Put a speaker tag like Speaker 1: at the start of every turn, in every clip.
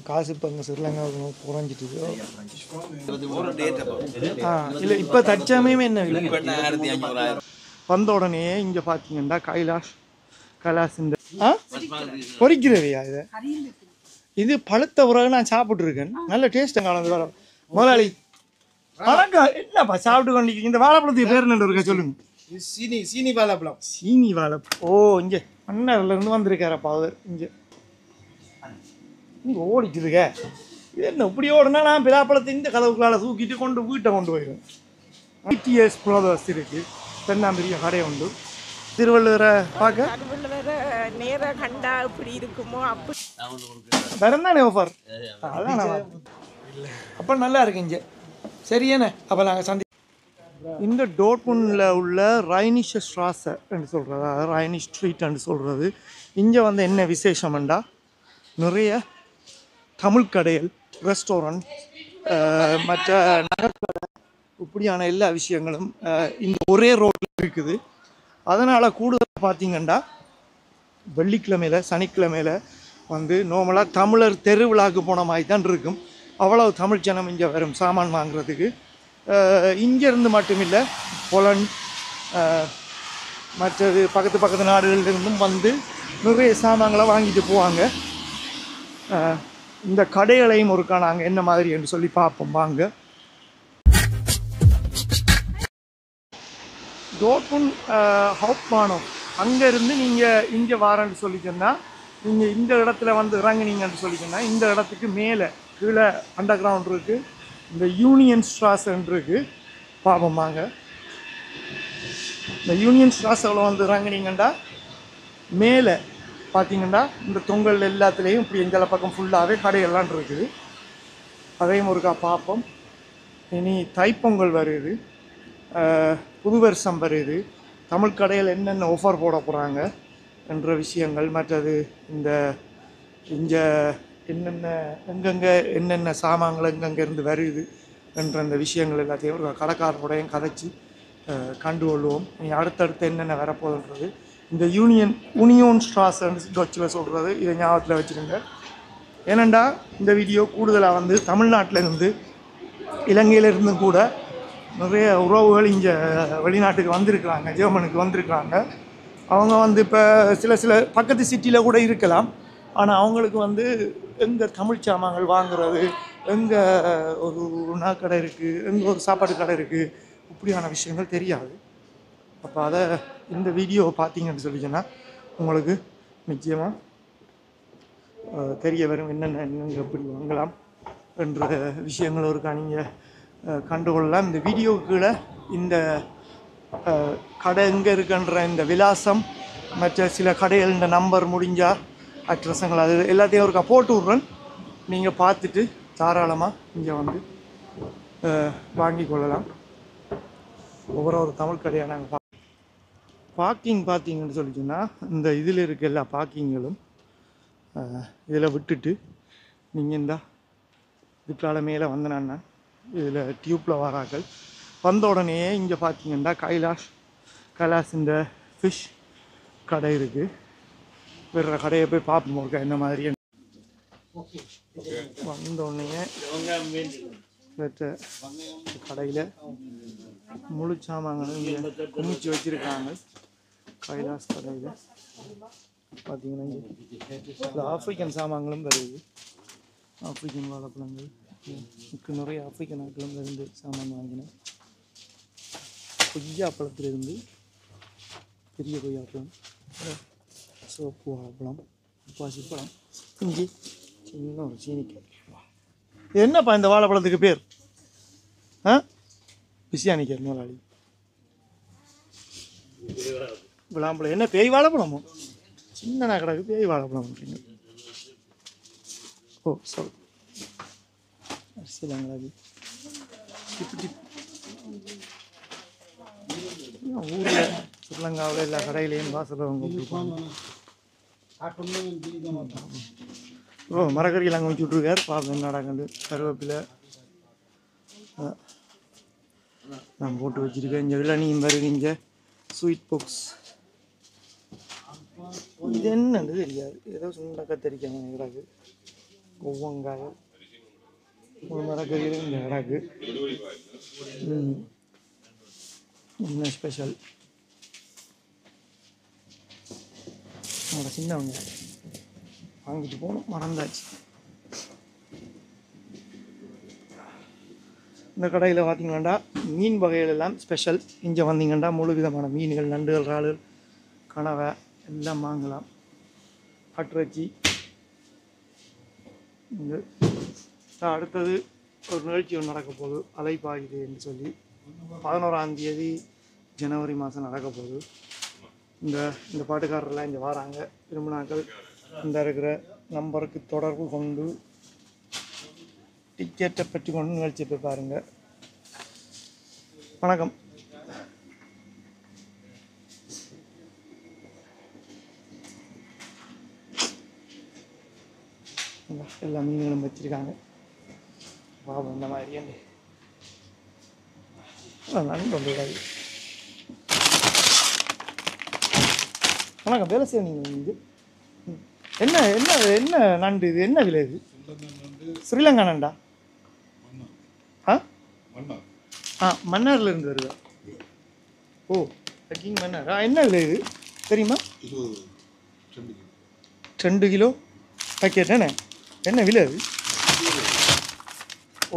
Speaker 1: காசு இப்போ இங்கே ஸ்ரீலங்கா குறைஞ்சிட்டு இல்லை இப்போ தற்சமயமே என்ன வந்த உடனே இங்கே பார்த்தீங்கன்னா கைலாஸ் இந்த பொறிக்கிறவையா இது இது பழுத்த பிறகு நான் சாப்பிட்ருக்கேன் நல்ல டேஸ்ட்டு காலம் முதலாளி வணக்கம் என்னப்பா சாப்பிட்டு கொண்டிருக்கீங்க இந்த வாழைப்பழத்துக்கு பேர் என்ன இருக்கா சொல்லுங்க சீனி வாழைப்பழம் ஓ இங்கே மன்னர்லேருந்து வந்திருக்காரப்பா அவர் இங்கே இங்கே ஓடிட்டு இருக்க இது என்ன இப்படி ஓடுனா நான் பிலாப்பழத்தை இந்த கதவுக்குள்ளால் தூக்கிட்டு வீட்டை கொண்டு போயிடுவேன் டிடிஎஸ் ப்ரோதர்ஸ் இருக்குது பெரிய கடை உண்டு திருவள்ளுவரை பார்க்க
Speaker 2: நேராக கண்டா இப்படி இருக்குமோ அப்படி
Speaker 1: வேறந்தானே ஆஃபர் அதான் அப்போ நல்லா இருக்கு இங்கே சரியானே அப்போ நாங்கள் இந்த டோர்ட்முண்டில் உள்ள ரைனிஷ் ஸ்ட்ராஸை என்று சொல்கிறது அதாவது ரைனிஷ் ஸ்ட்ரீட்னு சொல்கிறது இங்கே வந்து என்ன விசேஷம்ண்டா நிறைய தமிழ் கடைகள் ரெஸ்டாரண்ட் மற்ற நகைக்கடை இப்படியான எல்லா விஷயங்களும் இந்த ஒரே ரோட்டில் இருக்குது. அதனால் கூடுதலாக பார்த்தீங்கன்னா வெள்ளிக்கிழமையில் சனிக்கிழமையில் வந்து நார்மலாக தமிழர் தெருவிழாக்கு போன மாதிரி தான் இருக்கும். அவ்வளவு தமிழ் ஜனம் இங்கே வரும் சாமான் வாங்குறதுக்கு. இங்கேருந்து மட்டும் இல்லை போலண்ட் மற்றது பக்கத்து நாடுகளிலிருந்தும் வந்து நிறைய சாமான்களை வாங்கிட்டு போவாங்க. இந்த கடைகளையும் ஒருக்கா நாங்கள் என்ன மாதிரி என்று சொல்லி பார்ப்போம் வாங்க. டோர்ட்முண்ட் ஹவுப்ட்பானம் அங்கேருந்து நீங்கள் இங்கே வாரன்னு சொல்லிச்சோன்னா நீங்கள் இந்த இடத்துல வந்து இறங்குனீங்கன்னு சொல்லிச்சோன்னா இந்த இடத்துக்கு மேலே கீழே அண்டர் கிரவுண்ட் இருக்குது. இந்த யூனியன் ஸ்ட்ராஸ்ன்னு இருக்குது பார்ப்போம் வாங்க. இந்த யூனியன் ஸ்ட்ராஸில் வந்து இறங்குனீங்கன்னா மேலே பார்த்தீங்கன்னா இந்த தொங்கல் எல்லாத்துலேயும் இப்படி எங்களை பக்கம் ஃபுல்லாகவே கடைகள்லாம் இருக்குது. அதையும் ஒருக்கா பார்ப்போம். இனி தைப்பொங்கல் வருது, புது வருஷம் வருது, தமிழ் கடையில் என்னென்ன ஆஃபர் போட போகிறாங்க என்ற விஷயங்கள், மற்றது இங்கே என்னென்ன எங்கெங்கே என்னென்ன சாமான்கள் எங்கெங்கேருந்து வருது என்ற அந்த விஷயங்கள் எல்லாத்தையும் ஒரு கடைக்காரனுடையும் கதைச்சி கண்டுகொள்வோம். அடுத்தடுத்து என்னென்ன வரப்போகுதுன்றது இந்த யூனியன் ஸ்ட்ராஸ்ன்னு டச்சில் சொல்கிறது இதை ஞாபகத்தில் வச்சுருங்க. ஏனெண்டா இந்த வீடியோ கூடுதலாக வந்து தமிழ்நாட்டிலேருந்து இலங்கையிலேருந்து கூட நிறைய உறவுகள் இங்கே வெளிநாட்டுக்கு வந்திருக்கிறாங்க, ஜெர்மனுக்கு வந்திருக்கிறாங்க. அவங்க வந்து இப்போ சில பக்கத்து சிட்டியில் கூட இருக்கலாம். ஆனால் அவங்களுக்கு வந்து எங்கே தமிழ் சாமான்கள் வாங்குறது, எங்கே ஒரு நாக்கடை இருக்குது, எங்கே ஒரு சாப்பாடு கடை இருக்குது, இப்படியான விஷயங்கள் தெரியாது. அப்போ அதை இந்த வீடியோவை பார்த்தீங்கன்னு சொல்லிச்சுன்னா உங்களுக்கு நிச்சயமாக தெரிய வரும் என்னென்ன எப்படி வாங்கலாம் என்ற விஷயங்கள் இருக்கா நீங்கள் கண்டுகொள்ளலாம். இந்த வீடியோவுக்குள்ள இந்த கடை எங்கே இருக்குன்ற இந்த விலாசம் மற்ற சில கடைகள் இந்த நம்பர் முடிஞ்சால் அட்ரஸுங்கள் அது எல்லாத்தையும் ஒருக்கா போட்டு விட்றேன். நீங்கள் பார்த்துட்டு தாராளமாக இங்கே வந்து வாங்கி கொள்ளலாம். ஒவ்வொரு தமிழ் கடையாக நாங்கள் பார்க்கிங் பார்த்தீங்கன்னு சொல்லிச்சுன்னா இந்த இதில் இருக்க எல்லா பார்க்கிங்களும் இதில் விட்டுட்டு நீங்கள் இந்த இதுக்கால மேலே வந்தனான்னா இதில் டியூப்பில் வராக்கள் வந்த உடனே இங்கே பார்த்தீங்கன்னா கைலாஸ் இந்த ஃபிஷ் கடை இருக்குது. வேறு கடையை போய் பார்ப்போம் இருக்கா என்ன மாதிரி. வந்த உடனே மற்ற கடையில் முழு சாமான்களும் இங்கே குமிச்சு வச்சுருக்காங்க. கைலாஸ் கடையில் பார்த்தீங்கன்னா இங்கே ஆஃப்ரிக்கன் சாமான்களும் வருது. ஆஃப்ரிக்கன் வாழைப்பழங்கள் இதுக்கு நிறைய ஆஃப்ரிக்கன் நாட்டிலும் இருந்து சாமான் வாங்கினேன். கொய்யாப்பழத்திலிருந்து பெரிய கொய்யாப்பழம், சோப்பு வாழைப்பழம், பாசிப்பழம், இஞ்சி, சின்ன ஒரு சீனிக்காய். என்னப்பா இந்த வாழைப்பழத்துக்கு பேர்? பிசியானிக்காய் முதலாளி விளாம்பழம். என்ன பேய் வாழைப்பழமோ? சின்ன நகடாக்கு பேய் வாழைப்பழம் அப்படிங்க. ஓ சாரி அரிசிலாங்களா இப்படி ஊரில் ஸ்ரீலங்காவில் எல்லா கடையிலையும் வாசலில் அவங்க கொடுப்பாங்க. ஓ மரக்கறியில் அங்கே வச்சு விட்ருக்கார். பாப்பேன் நடக்கண்டு கருவேப்பிலை நான் போட்டு வச்சுருக்கேன். இங்கே இளநீயும் வருது. இங்கே ஸ்வீட் பாக்ஸ் இது என்னது தெரியாது, ஏதோ சுண்ட கத்தரிக்காங்க கிடக்கு. கொவ்வங்காய் மரக்கறியில் இந்த கிடக்கு. என்ன ஸ்பெஷல் நம்மளோட சின்ன வெங்காயம் வாங்கிட்டு போகணும், மறந்தாச்சு. இந்த கடையில் பார்த்தீங்கன்னா மீன் வகைகள் எல்லாம் ஸ்பெஷல். இங்கே வந்தீங்கன்னா முழு விதமான மீன்கள், நண்டுகள், இறால்கள், கனவை எல்லாம் வாங்கலாம். ஆட்டிறைச்சி. இங்கே அடுத்தது ஒரு நிகழ்ச்சி ஒன்று நடக்க போகுது, அலைப்பாயுது என்று சொல்லி 11ஆம் தேதி ஜனவரி மாதம் நடக்க போகுது. இந்த பாட்டுக்காரர்லாம் இங்கே வராங்க. விரும்பினாக்கள் இந்த இருக்கிற நம்பருக்கு தொடர்பு கொண்டு டிக்கெட்டை பெற்று கொண்டு நிகழ்ச்சியை போய் பாருங்கள். வணக்கம். எல்லா மீன்களும் வச்சுருக்காங்க. பாபு இந்த மாதிரி நண்டு வந்துடாது. வணக்கம். வேலை செய்ய நீங்கள் இது என்ன என்ன என்ன நண்டு இது? என்ன விலை இது? ஸ்ரீலங்கா நண்டா? மன்னார்ல இருந்து வருதா? ஓ, கிங் மன்னார். என்ன விலை இது தெரியுமா? 2 கிலோ பேக்கெட். என்ன விலை அது?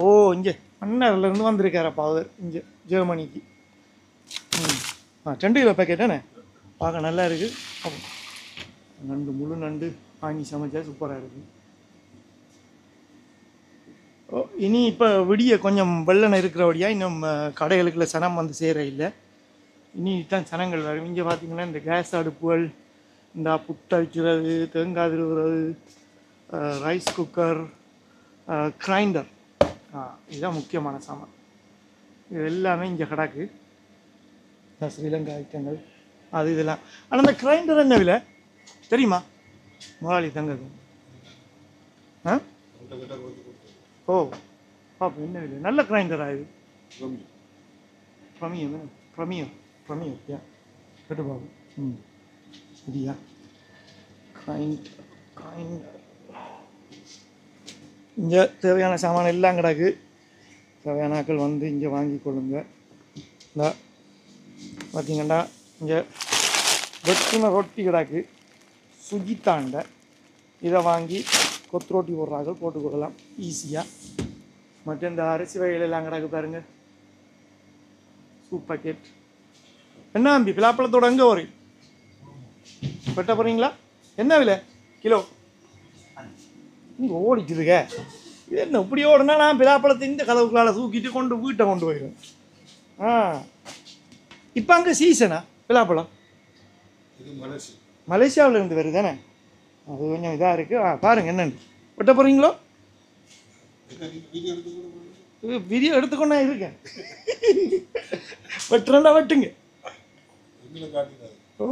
Speaker 1: ஓ, இங்கே மன்னார்ல இருந்து வந்திருக்காரப்பா அவர் இங்கே ஜெர்மனிக்கு. 2 கிலோ பேக்கெட். பார்க்க நல்லா இருக்குது. நண்டு, முழு நண்டு வாங்கி சமைச்சா சூப்பராக இருக்குது. ஓ, இனி இப்போ விடிய கொஞ்சம் வெள்ளனை இருக்கிறபடியாக இன்னும் கடைகளுக்குள்ள சனம் வந்து சேர இல்லை. இனி தான் சனங்கள் வரும். இங்கே பார்த்தீங்கன்னா இந்த கேஸ் அடுப்புகள், இந்த புட்டை வைக்கிறது, தேங்காய் திருவுறது, ரைஸ் குக்கர், கிரைண்டர், இதுதான் முக்கியமான சாமான். இது எல்லாமே இங்கே கிடக்கு. ஸ்ரீலங்கா ஐட்டங்கள் அது இதெல்லாம். ஆனால் இந்த கிரைண்டர் என்ன விலை தெரியுமா? முதலாளி தங்கது. ஓ பாப்பா, என்ன விலை? நல்ல கிரைண்டரா இது? ப்ரமியம் யா கேட்டு பாபு. சரியா? கிரைண்டர் இங்கே தேவையான சாமான் எல்லாம் கிடக்கு. தேவையான ஆட்கள் வந்து இங்கே வாங்கி கொள்ளுங்க. இந்த பார்த்தீங்கன்னா இங்கே வெட்டின ரொட்டி கிடக்கு சுஜித்தாண்ட. இதை வாங்கி கொத்து ரொட்டி போடுறாங்க, போட்டுக்கொள்ளலாம் ஈஸியாக. மற்றும் இந்த அரிசி வகைகள் எல்லாம் கிடக்கு பாருங்க. Soup packet. என்ன அம்பி பிலாப்பழத்தோட எங்கே ஒரு வெட்ட போகிறீங்களா? என்ன விலை கிலோ? நீங்கள் ஓடிட்டுருக்க. இது என்ன இப்படி ஓடுனா நான் பிலாப்பழத்தை இந்த கதவுக்குள்ளால் தூக்கிட்டு வீட்டை கொண்டு போயிடுவேன். இப்போ அங்கே சீசனா பிலாப்பழம்? மலேசியாவில் இருந்து வருது தானே? அது கொஞ்சம் இதாக இருக்குது. பாருங்கள் என்னென்னு வெட்ட போகிறீங்களோ? வீடியோ எடுத்துக்கொண்டா இருக்கேன். வெட்டுறா வெட்டுங்க.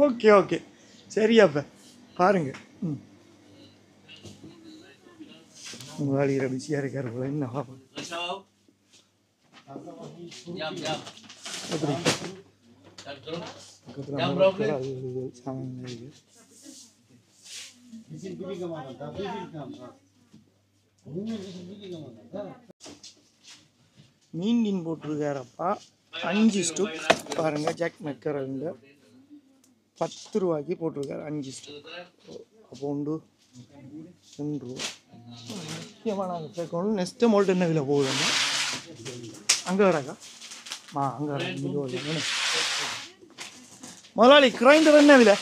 Speaker 1: ஓகே ஓகே சரியாப்ப பாருங்க. முதலாளிகிற பிஸியாக இருக்கார் போல. என்ன பார்ப்போம் எப்படி மீன் போட்டிருக்காரப்பா. 5 ஸ்டூக் பாருங்க. ஜாக் மெக்கரல்ல 10 ரூபாய்க்கு போட்டிருக்காரு 5 ஸ்டூக். அப்போ உண்டு 2 ரூபா. முக்கியமாக நாங்கள் கேட்கணும் நெக்ஸ்ட்டு மோல்ட் என்ன விலை போகுதுன்னா அங்கே வராக்கா அங்கே முதலாளி கிரைண்டர் என்ன விலை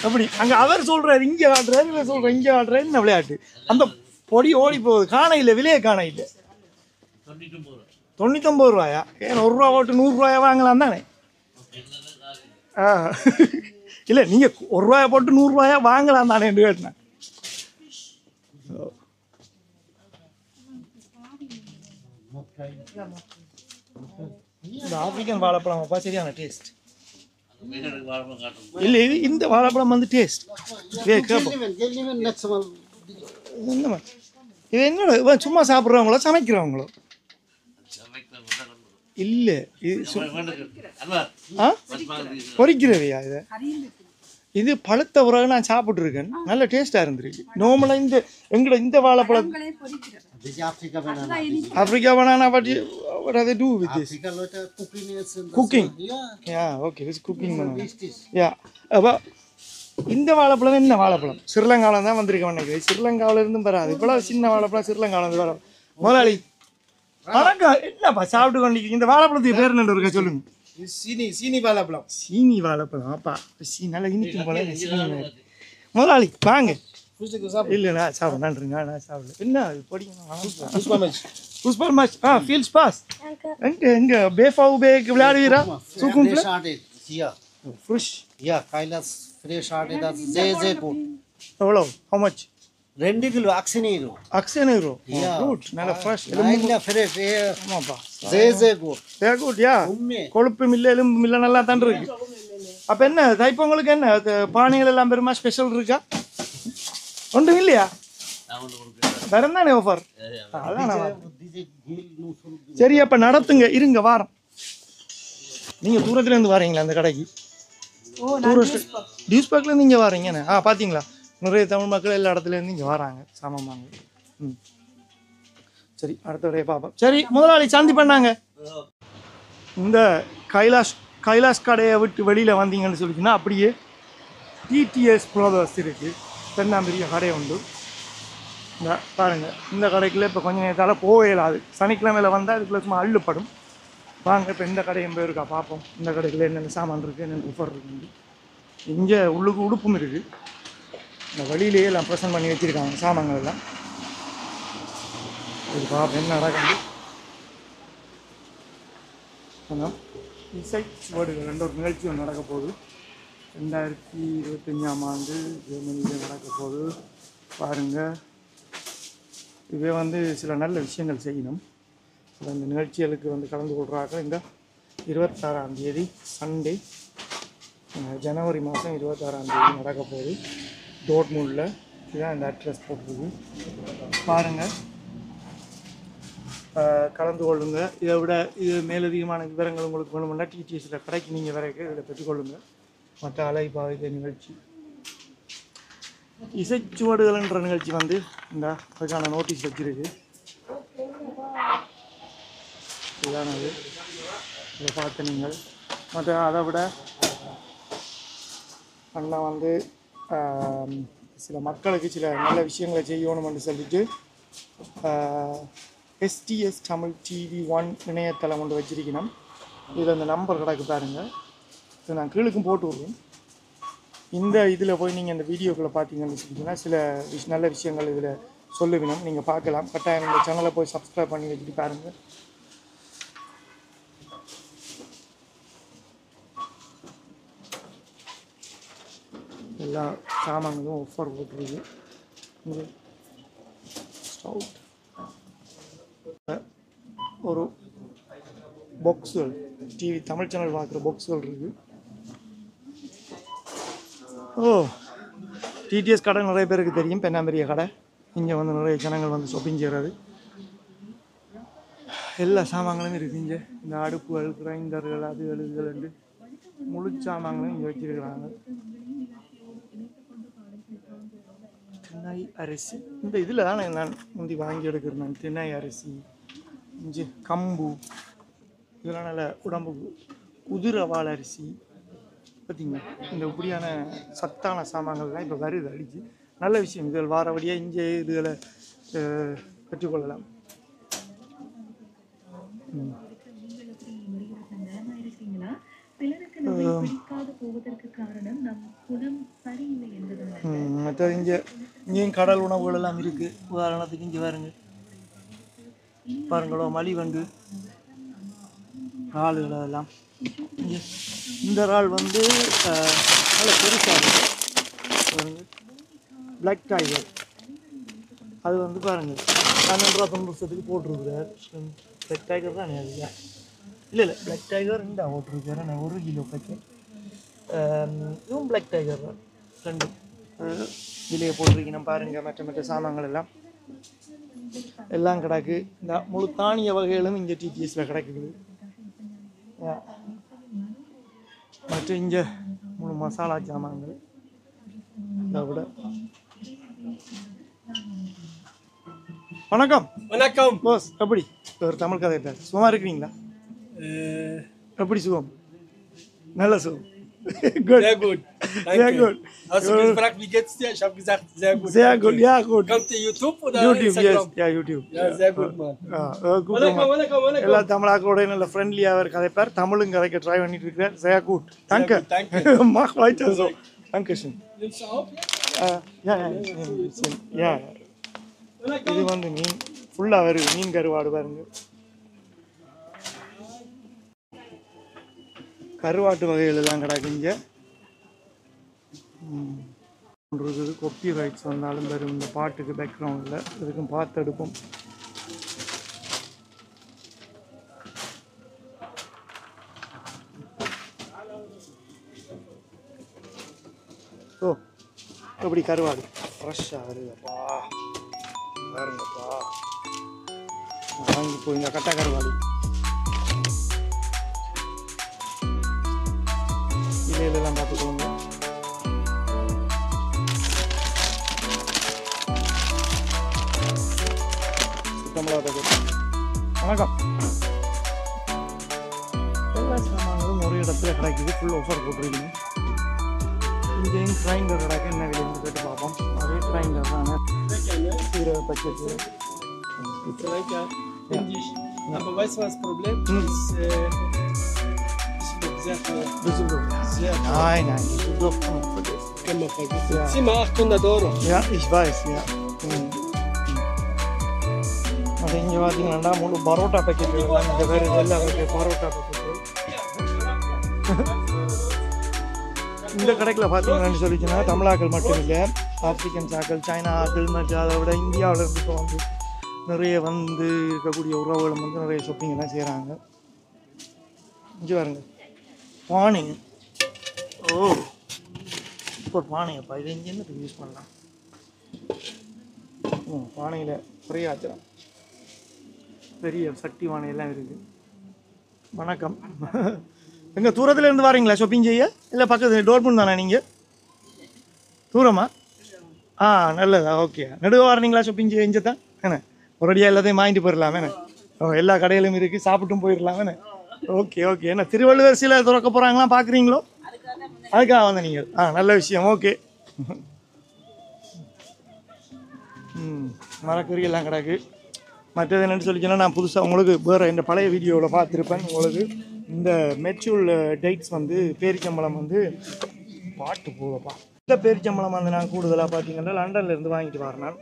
Speaker 1: அப்படி அங்கே அவர் சொல்கிறார், இங்கே காட்டுறாரு, இல்லை சொல்கிறேன் இங்கே காட்டுறாரு. என்ன விளையாட்டு? அந்த பொடி ஓடி போகுது. காண இல்லை, விலையை காண இல்லை. 99 ரூபாயா? ஏன் 1 ரூபா போட்டு 100 ரூபாயா வாங்கலாம் தானே? இல்லை நீங்கள் 1 ரூபாயை போட்டு 100 ரூபாயா வாங்கலாம் தானே என்று கேட்டேன். இந்த ஆப்பிரிக்கன் வாழைப்பழம் அப்பா சரியான டேஸ்ட் இல்லை. இது இந்த வாழைப்பழம் வந்து டேஸ்ட் இது என்ன சும்மா சாப்பிட்றவங்களோ சமைக்கிறவங்களோ இல்லை? இது பொரிக்கிறவையா? இதை இது பழுத்த பிறகு நான் சாப்பிட்ருக்கேன், நல்ல டேஸ்ட்டாக இருந்திருக்கு. நார்மலாக இந்த வாழைப்பழம் Africa banana, what do they do with this? Cooking. Yeah, okay, it's cooking banana. Yeah. அப்போ இந்த வாழைப்பழம் என்ன வாழைப்பழம்? ஸ்ரீலங்காவில் தான் வந்திருக்கேன் நினைக்கிறேன். ஸ்ரீலங்காவில் இருந்தும் வராது. இவ்வளோ சின்ன வாழைப்பழம் ஸ்ரீலங்காவில் இருந்து வரும். முதலாளி வணக்கம். என்னப்பா சாப்பிட்டு கொண்டிருக்கீங்க? இந்த வாழைப்பழத்துக்கு பேர் என்ன இருக்கா சொல்லுங்க.
Speaker 3: சீனி வாழைப்பழம்.
Speaker 1: சீனி வாழைப்பழம். அப்பா நல்லா இனிக்கும் போல சீனி. முதலாளி வாங்க. இல்லைண்ணா சாப்பிட நன்றிங்க, நான் சாப்பிடல. என்ன படிக்கணும்? புஷ்பா மச். ஃபீல்ஸ் பாஸ். எங்க பேஃபாவு பேக் விளையாடுவீரா? சுக்கும் ஃப்ரெஷ்.
Speaker 3: கைலாஸ் ஃப்ரெஷ் ஆர்டர் தான் ஜே குட்.
Speaker 1: எவ்வளோ? How much?
Speaker 3: 2 கிலோ அக்ஸனீரோ.
Speaker 1: அக்ஸனீரோ. குட். நல்ல ஃப்ரெஷ்.
Speaker 3: நல்ல ஃப்ரெஷ். ஆமாப்பா. ஜே குட்.
Speaker 1: ஜே குட். யா. கொழுப்பு மில்ல எலும்பு மில்ல நல்லா தான் இருக்கு. அப்போ என்ன தைப்பொங்கலுக்கு என்ன பானைகள் எல்லாம் பெருமா ஸ்பெஷல் இருக்கா? ஒன்றும் இல்லையா? வேற தானே ஆஃபர்? சரி அப்போ நடத்துங்க, இருங்க வாரம். நீங்கள் தூரத்துலேருந்து வரீங்களா அந்த கடைக்கு? டியூஸ் பேக்லேருந்து இங்கே வரீங்கண்ணே. பார்த்தீங்களா, நிறைய தமிழ் மக்கள் எல்லா இடத்துலேருந்து இங்கே வராங்க சாமான் வாங்க. சரி, அடுத்த கடையை பார்ப்போம். சரி, முதலாளி சாந்தி பண்ணாங்க. இந்த கைலாஷ் கடையை விட்டு வெளியில் வந்தீங்கன்னு சொல்லிச்சுன்னா அப்படியே டிடிஎஸ் ப்ரதர்ஸ் இருக்குது, பெரிய கடை உண்டு. இந்த பாருங்கள், இந்த கடைக்குள்ளே இப்போ கொஞ்சம் நேரத்தால் போக இயலாது. சனிக்கிழமையில் வந்தால் அதுக்குள்ளே சும்மா அள்ளுப்படும். வாங்க இப்போ இந்த கடையும் போயிருக்கா பார்ப்போம். இந்த கடைக்குள்ளே என்னென்ன சாமான் இருக்குது, என்னென்ன ஆஃபர் இருக்குது. இங்கே உள்ளுக்கு உடுப்பும் இருக்குது. இந்த வழியிலேயே எல்லாம் ப்ரெசன்ட் பண்ணி வச்சுருக்காங்க சாமான்கள் எல்லாம். இது பார்ப்போம் என்ன நடக்குது. ஆனால் இசை சுவடுகள் என்ற ஒரு நிகழ்ச்சி ஒன்று நடக்க போகுது. 2025ஆம் ஆண்டு ஜெர்மனியில் நடக்க போகுது. பாருங்கள், இவே சில நல்ல விஷயங்கள் செய்யணும். சில இந்த நிகழ்ச்சிகளுக்கு கலந்து கொள்கிறார்கள். இந்த 26ஆம் தேதி சண்டே, ஜனவரி மாதம் 26ஆம் தேதி நடக்க போகுது டோர்ட்முண்டில். இதுதான் இந்த அட்ரஸ் போட்டிருக்கு. பாருங்கள், கலந்து கொள்ளுங்கள். இதை விட இது மேலதிகமான விவரங்கள் உங்களுக்கு வேணுமென்னா டிடிஎஸில் கடைக்கு நீங்கள் வரைக்கும் இதில் பெற்றுக்கொள்ளுங்கள். மற்ற அலைபாவிக நிகழ்ச்சி இசைச்சுவடுகள்ன்ற நிகழ்ச்சி இந்த அதுக்கான நோட்டீஸ் வச்சிருக்கு. இதுதானது, இதை பார்த்து நீங்கள். மற்ற அதை விட அண்ணா சில மக்களுக்கு சில நல்ல விஷயங்களை செய்யணும்னு சொல்லிட்டு எஸ்டிஎஸ் தமிழ் டிவி 1 இணையதளம் ஒன்று வச்சிருக்கணும். இதில் இந்த நம்பர் கிடக்கு பாருங்கள். இதை நான் கீழுக்கும் போட்டு விடுவேன். இந்த இதில் போய் நீங்கள் இந்த வீடியோக்களை பார்த்தீங்கன்னு சொல்லிங்கன்னா சில நல்ல விஷயங்கள் இதில் சொல்லுவினோம், நீங்கள் பார்க்கலாம். கட்டாயம் இந்த சேனலை போய் சப்ஸ்கிரைப் பண்ணி வச்சுட்டு பாருங்கள். எல்லா சாமான்களும் ஆஃபர் போட்டுருக்கு. ஸ்டவுட் ஒரு பாக்ஸுகள், டிவி தமிழ் சேனல் பார்க்குற பாக்ஸுகள் இருக்குது. டிடிஎஸ் கடை நிறைய பேருக்கு தெரியும், பெரிய கடை. இங்கே நிறைய ஜனங்கள் ஷாப்பிங் செய்கிறது. எல்லா சாமான்களும் இருக்குது இங்கே. இந்த அடுப்புகள், கிரைண்டர்கள், அதுகள் இதுகள் முழு சாமான்களும் இங்கே வச்சிருக்கிறாங்க. திணை அரிசி இந்த இதில் தானே நான் முந்தி வாங்கி எடுக்கிறேன். நான் திணை அரிசி, இஞ்சி, கம்பு, இதெல்லாம் நல்ல உடம்புக்கு. குதிரவாள் அரிசி பார்த்தீங்களா, இந்த இப்படியான சத்தான சாமான்கள்லாம் இப்போ வருது அடிச்சு. நல்ல விஷயம். இதில் வாரபடியாக இங்கே இதுகளை பெற்றுக்கொள்ளலாம். மற்ற இங்கேயும் கடல் உணவுகள் எல்லாம் இருக்குது. உதாரணத்துக்கு இங்கே பாருங்களோ மலிவண்டு இறால்கள் அதெல்லாம். இங்கே இந்த இறால் நல்ல பெருசாக இருக்குது பாருங்க. பிளாக் டைகர் அது பாருங்கள் 12.90 போட்டிருக்குறார். பிளாக் டைகர் தான் அது. இல்லை பிளாக் டைகர் இந்த போட்டிருக்காரு. நான் 1 கிலோ பேக்கெட். இதுவும் பிளாக் டைகர் தான். 2 இதிலே போட்டிருக்கணும் பாருங்கள். மற்ற சாமான்கள் எல்லாம் கிடக்கு. இந்த முழு தானிய வகைகளும் இங்கே டிடிஎஸில் கிடைக்குது. மற்ற இங்கே முழு மசாலா சாமான்கள் விட வணக்கம்
Speaker 4: வணக்கம்
Speaker 1: போஸ். எப்படி ஒரு தமிழ் கதை பேர் சும்மா இருக்கிறீங்களா? எப்படி சுகம்? நல்ல சுகம். Good.
Speaker 4: Sehr gut. Danke.
Speaker 1: Sehr gut.
Speaker 4: Hast du gefragt, wie geht's dir? Ich habe gesagt, sehr gut.
Speaker 1: Sehr
Speaker 4: danke.
Speaker 1: gut, ja gut.
Speaker 4: Kommt ihr YouTube oder
Speaker 1: YouTube, yes.
Speaker 4: Instagram?
Speaker 1: Yeah, YouTube.
Speaker 4: Ja, sehr gut, Mann.
Speaker 1: Good.
Speaker 4: வணக்கம்.
Speaker 1: எல்லா தமிழாக்களோட நல்ல ஃப்ரெண்ட்லியாக அவர் கதைப்பார். தமிழும் கதைக்க try பண்ணிட்டு இருக்கிறார். Sehr gut. Danke.
Speaker 4: Danke.
Speaker 1: Mach weiter so. Dankeschön.
Speaker 4: Nimmst du auf?
Speaker 1: Ja. Ja. இது வந்து மீன் ஃபுல்லாக வருது. மீன் கருவாடு பாருங்க. கருவாட்டு வகைகள் எல்லாம் கிடக்குங்க. இருக்குது கொப்பி ரைட்ஸ் வந்தாலும் வரும் இந்த பாட்டுக்கு பேக்ரவுண்டில். இதுக்கும் பார்த்து எடுப்போம். ஓ எப்படி கருவாடு ஃப்ரெஷ்ஷாக வருதுப்பா பாருங்கப்பா. வாங்கி போய் கட்டா கருவாடு இலையிலெல்லாம் பார்த்துக்கோங்க. வணக்கம். எல்லா சாமான்களும் ஒரு இடத்துல கிடைக்குது. ஃபுல் ஆஃபர் போட்டிருக்கீங்க. இங்கேயும் கிரைண்டர் கிடக்கு. என்ன விலைன்னு கேட்டு பார்ப்போம். அதே கிரைண்டர் தானே. சீரக பச்சை.
Speaker 4: Danke. Indisch. Aber weißt du, was das Problem ist? Ist sehr teuer. Sehr teuer.
Speaker 1: Nein, Düsseldorf kann man vergessen.
Speaker 4: Kann man vergessen.
Speaker 1: Ja.
Speaker 4: Zieh mal 800 Euro.
Speaker 1: Ja, ich weiß, ja. அது இங்கே பார்த்தீங்கன்னா முழு parotta packet இங்கே வேறு இதெல்லாம் இருக்குது. Parotta packet இந்த கடைக்கில் பார்த்தீங்கன்னு சொல்லிச்சுன்னா தமிழாக்கள் மட்டும் இல்லை, ஆப்பிரிக்கன்ஸ் ஆக்கள், சைனா ஆக்கள் மற்றும் அதை விட இந்தியாவில் இருந்து இப்போ வந்து நிறைய வந்து இருக்கக்கூடிய உறவுகளும் வந்து நிறைய ஷாப்பிங் எல்லாம் செய்கிறாங்க. இங்கே பாருங்க பானை. ஓ இப்போ பானையப்பா. இது இங்கே என்னத்துக்கு யூஸ் பண்ணலாம்? பானையில் நிறைய ஆச்சுலாம் பெரிய சட்டி பானையெல்லாம் இருக்குது. வணக்கம். எங்கே தூரத்தில் இருந்து வரீங்களா ஷாப்பிங் செய்ய? இல்லை பக்கத்து டோர்புன் தானே நீங்கள்? தூரமா? நல்லதா. ஓகே. நடுவ வரீங்களா ஷாப்பிங் செய்ய? இங்கே தான் என்ன ஒரடியாக எல்லாத்தையும் வாங்கிட்டு போயிடலாமே. எல்லா கடையிலும் இருக்குது. சாப்பிட்டும் போயிடலாமே. ஓகே. என்ன திருவள்ளுவர் சிலை திறக்க போகிறாங்களா பார்க்குறீங்களோ? அதுக்காக வந்த நீங்கள். நல்ல விஷயம். ஓகே. மரக்கறி எல்லாம் கிடக்கு. மற்றது என்னென்னு சொல்லிச்சுன்னா நான் புதுசாக உங்களுக்கு வேறு இந்த பழைய வீடியோவில் பார்த்துருப்பேன். உங்களுக்கு இந்த மெச்சூல் டேட்ஸ் வந்து பேரிச்சம்பழம் வந்து பாட்டு போகப்பா. இந்த பேரிச்சம்பழம் வந்து நான் கூடுதலாக பார்த்தீங்கன்னா லண்டன்லேருந்து வாங்கிட்டு வரேன்.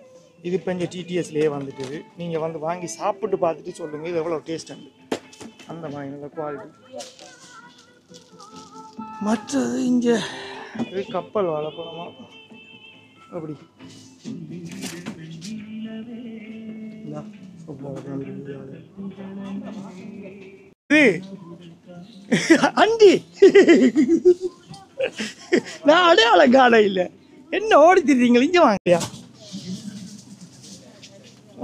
Speaker 1: இது இப்போ இங்கே டிடிஎஸ்லேயே வந்துட்டுது. நீங்கள் வந்து வாங்கி சாப்பிட்டு பார்த்துட்டு சொல்லுங்கள் இது எவ்வளோ டேஸ்ட் உண்டு. அந்த மாதிரி நல்ல குவாலிட்டி. மற்றது இங்கே கப்பல் வாழைப்பழமா அப்படி அண்டி நான் அடையாளம் காண இல்லை. என்ன ஓடி திரிறீங்களா? இங்கே வாங்கயா.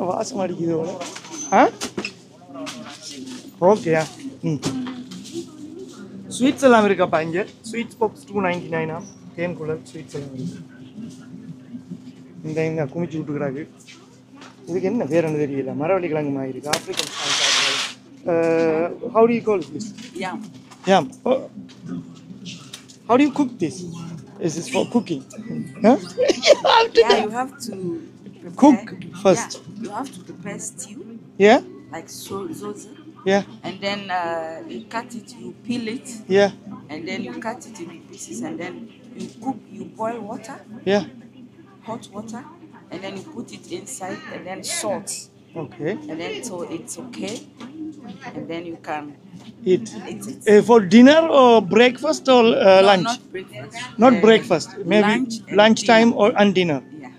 Speaker 1: வாசம் அடிக்குது ஓட. ஓகேயா. ஸ்வீட்ஸ் எல்லாம் இருக்காப்பா இங்கே. ஸ்வீட்ஸ் பாக்ஸ் 299 தேன் குழல் ஸ்வீட்ஸ் எல்லாம் இருக்கு. இந்த குமிச்சு விட்டுக்கிறாங்க. இதுக்கு என்ன பேர் என்ன தெரியல. மரவள்ளி கிழங்கு மாதிரி இருக்கு. African how do you call this? Yam. Oh. How do you cook this? Is this for cooking? Huh?
Speaker 2: You have to prepare,
Speaker 1: cook first.
Speaker 2: Yeah, you have to prepare stew.
Speaker 1: Yeah?
Speaker 2: Like zoze.
Speaker 1: Yeah.
Speaker 2: And then you cut it, you peel it.
Speaker 1: Yeah.
Speaker 2: And then you cut it in pieces and then you cook, you boil water.
Speaker 1: Yeah.
Speaker 2: Hot water. And then you put it inside and then salt.
Speaker 1: Okay.
Speaker 2: And then so it's okay. And then you can
Speaker 1: Eat.
Speaker 2: eat it.
Speaker 1: For dinner or breakfast or lunch?
Speaker 2: Not breakfast.
Speaker 1: Not breakfast. Maybe lunchtime
Speaker 2: dinner.
Speaker 1: or and dinner.
Speaker 2: Yeah.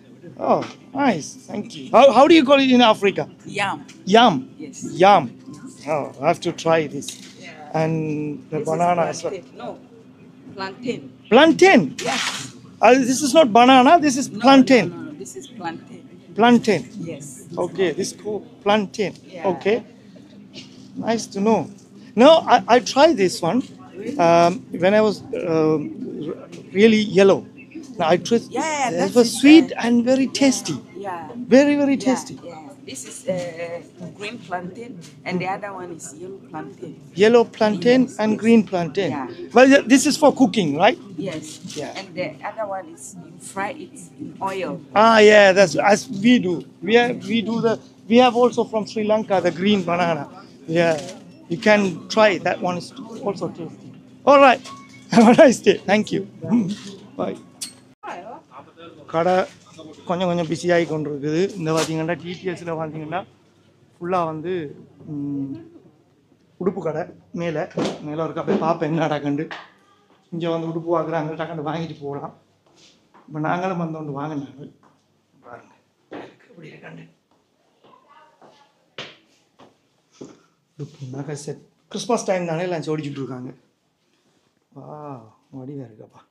Speaker 1: Oh, nice. Thank you. How do you call it in Africa?
Speaker 2: Yam.
Speaker 1: Yam.
Speaker 2: Yes.
Speaker 1: Yam. Oh, I have to try this. And the
Speaker 2: This
Speaker 1: banana
Speaker 2: is
Speaker 1: as well.
Speaker 2: plantain. No. Plantain.
Speaker 1: Plantain.
Speaker 2: Yes.
Speaker 1: This is not banana. This is plantain.
Speaker 2: No. This is plantain.
Speaker 1: Plantain.
Speaker 2: Yes.
Speaker 1: Okay, this is called plantain.
Speaker 2: Yeah.
Speaker 1: Okay. Nice to know. No, I tried this one when I was really yellow. I tried.
Speaker 2: Yeah,
Speaker 1: It
Speaker 2: that's
Speaker 1: was
Speaker 2: it,
Speaker 1: sweet and very tasty.
Speaker 2: Yeah.
Speaker 1: Very, very
Speaker 2: Yeah,
Speaker 1: tasty.
Speaker 2: yeah. This is green plantain, and the other one is yellow plantain.
Speaker 1: Yellow plantain
Speaker 2: Yes,
Speaker 1: and
Speaker 2: yes.
Speaker 1: green plantain.
Speaker 2: Yeah.
Speaker 1: Well, this is for cooking, right?
Speaker 2: Yes.
Speaker 1: Yeah.
Speaker 2: And the other one is you fry it in oil.
Speaker 1: Ah, yeah, that's as we do. We have also from Sri Lanka the green banana. Yeah, you can try it. That one is also tasty. All right. Have a nice day. Thank you. Bye. கடை கொஞ்சம் கொஞ்சம் பிஸியாகி கொண்டு இருக்குது. இந்த பார்த்தீங்கன்னா டிடிஎஸில் பார்த்தீங்கன்னா ஃபுல்லாக வந்து உடுப்பு கடை மேலே இருக்க போய் பார்ப்பேன் என்ன நடக்குண்டு. இங்கே வந்து உடுப்பு வாங்குறாங்க டக்குன்னு வாங்கிட்டு போகலாம். இப்போ நாங்களும் வந்து வாங்கினாங்க பாருங்க எப்படி இருக்காண்டு உடுப்பு நகை செட். கிறிஸ்மஸ் டைம் தானே எல்லாம் ஓடிச்சுட்டு இருக்காங்க. வா வடிவாக இருக்கப்பா.